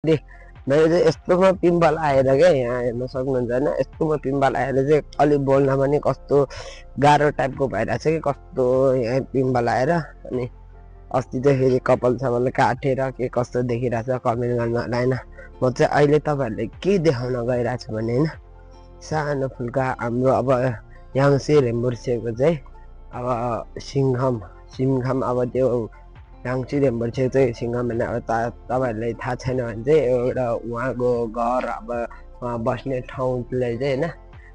मैले चाहिँ यस्तोमा पिम्पल आएर क्या यहाँ हेर्न सक्नुहुन्छ होइन यस्तोमा पिम्पल आएर चाहिँ अलि बोल्न पनि कस्तो गाह्रो टाइपको भइरहेछ कि कस्तो यहाँ पिम्पल आएर अनि अस्ति चाहिँ फेरि कपाल सपाल काटेर के कस्तो देखिरहेछ कमेन्ट गर्नु होला होइन म चाहिँ अहिले तपाईँहरूले के देखाउन गइरहेको छु भने होइन सानो फुल्का हाम्रो अब याङ्सी रेम्बुर्सेको चाहिँ अब सिङ्घम अब त्यो याङ्सी रेम्बुर्से चाहिँ सिङ्घम भने अब तपाईँहरूलाई थाहा छैन भने चाहिँ एउटा उहाँको घर अब उहाँ बस्ने ठाउँलाई चाहिँ होइन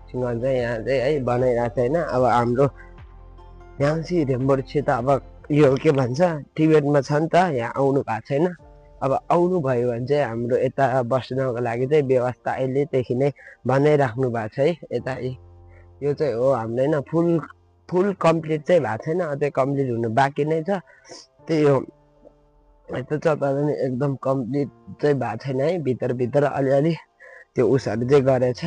सिङ्घम चाहिँ यहाँ चाहिँ है बनाइरहेको छ होइन अब हाम्रो याङ्सी रेम्बुर्से त अब यो के भन्छ टिबेटमा छ नि त यहाँ आउनु भएको छैन अब आउनु भयो भने चाहिँ हाम्रो यता बस्नको लागि चाहिँ व्यवस्था अहिलेदेखि नै बनाइराख्नु भएको छ है यता यो चाहिँ हो हाम्रो होइन फुल कम्प्लिट चाहिँ भएको छैन अझै कम्प्लिट हुनु बाँकी नै छ त्यही हो यस्तो छ तर पनि एकदम कम्प्लिट चाहिँ भएको छैन है भित्र अलिअलि त्यो उसहरू चाहिँ गरेछ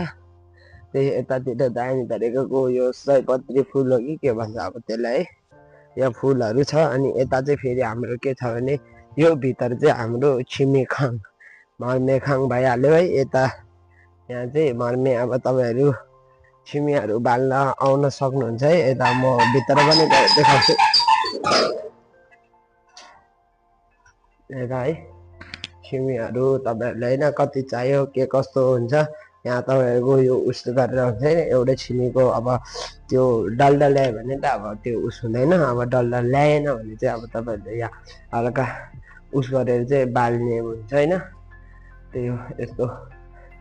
त्यही यतातिर दामी तरिकाको यो सयपत्री फुल हो कि के भन्छ अब त्यसलाई है यहाँ फुलहरू छ अनि यता चाहिँ फेरि हाम्रो के छ भने यो भित्र चाहिँ हाम्रो छिमेखाङ मर्मेखाङ भइहाल्यो है यता यहाँ चाहिँ मर्मे अब तपाईँहरू छिमीहरू बाल्न आउन सक्नुहुन्छ है यता म भित्र पनि देखाउँछु यता है छिमीहरू तपाईँहरूलाई होइन कति चाहियो के कस्तो हुन्छ यहाँ तपाईँहरूको यो उस गरेर हुन्छ है एउटै छिमीको अब त्यो डल्डा ल्यायो भने त अब त्यो उस हुँदैन अब डल्डा ल्याएन भने चाहिँ अब तपाईँहरूले यहाँ हल्का उस गरेर चाहिँ बाल्ने हुन्छ होइन त्यही हो यस्तो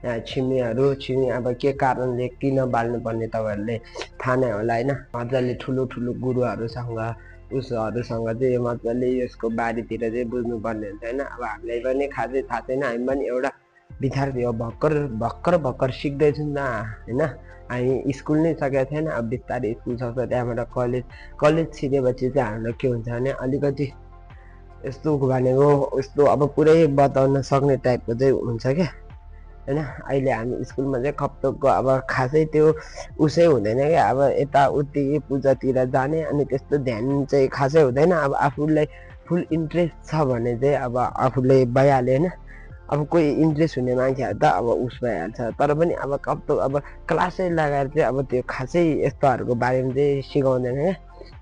यहाँ छिमी अब के कारणले किन बाल्नुपर्ने तपाईँहरूले थाहा नै होला होइन मजाले ठुलो गुरुहरूसँग उसहरूसँग चाहिँ मजाले यसको बारीतिर चाहिँ बुझ्नुपर्ने हुन्छ होइन अब हामीलाई पनि खासै थाहा छैन हामी पनि एउटा विद्यार्थी हो भर्खर सिक्दैछु नि त होइन हामी स्कुल नै सकेको थिएन अब बिस्तारै स्कुल सक्छ त्यहाँबाट कलेज छिरेपछि चाहिँ हामीलाई के हुन्छ भने अलिकति यस्तो भनेको यस्तो अब पुरै बताउन सक्ने टाइपको चाहिँ हुन्छ क्या होइन अहिले हामी स्कुलमा चाहिँ खप्तोकको अब खासै त्यो उसै हुँदैन क्या अब यताउति पूजातिर जाने अनि त्यस्तो ध्यान चाहिँ खासै हुँदैन अब आफूलाई फुल इन्ट्रेस्ट छ भने चाहिँ अब आफूले भइहाल्यो होइन अब कोही इन्ट्रेस्ट हुने मान्छेहरू त अब उस भइहाल्छ तर पनि अब कस्तो अब क्लासै लगाएर चाहिँ अब त्यो खासै यस्तोहरूको बारेमा चाहिँ सिकाउँदैन क्या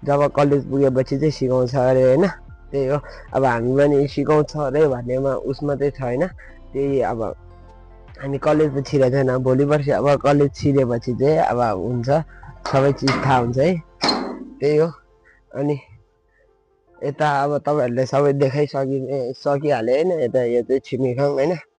जब कलेज पुगेपछि चाहिँ सिकाउँछ अरे होइन त्यही हो अब हामी पनि सिकाउँछ अरे भन्नेमा उसमा चाहिँ छैन त्यही अब हामी कलेज त छिरेको छैन भोलि पर्सि अब कलेज छिरेपछि चाहिँ अब हुन्छ सबै चिज थाहा हुन्छ है त्यही हो अनि यता अब तपाईँहरूले सबै देखाइसकिहाल्यो होइन यता यो चाहिँ छिमेखाङ होइन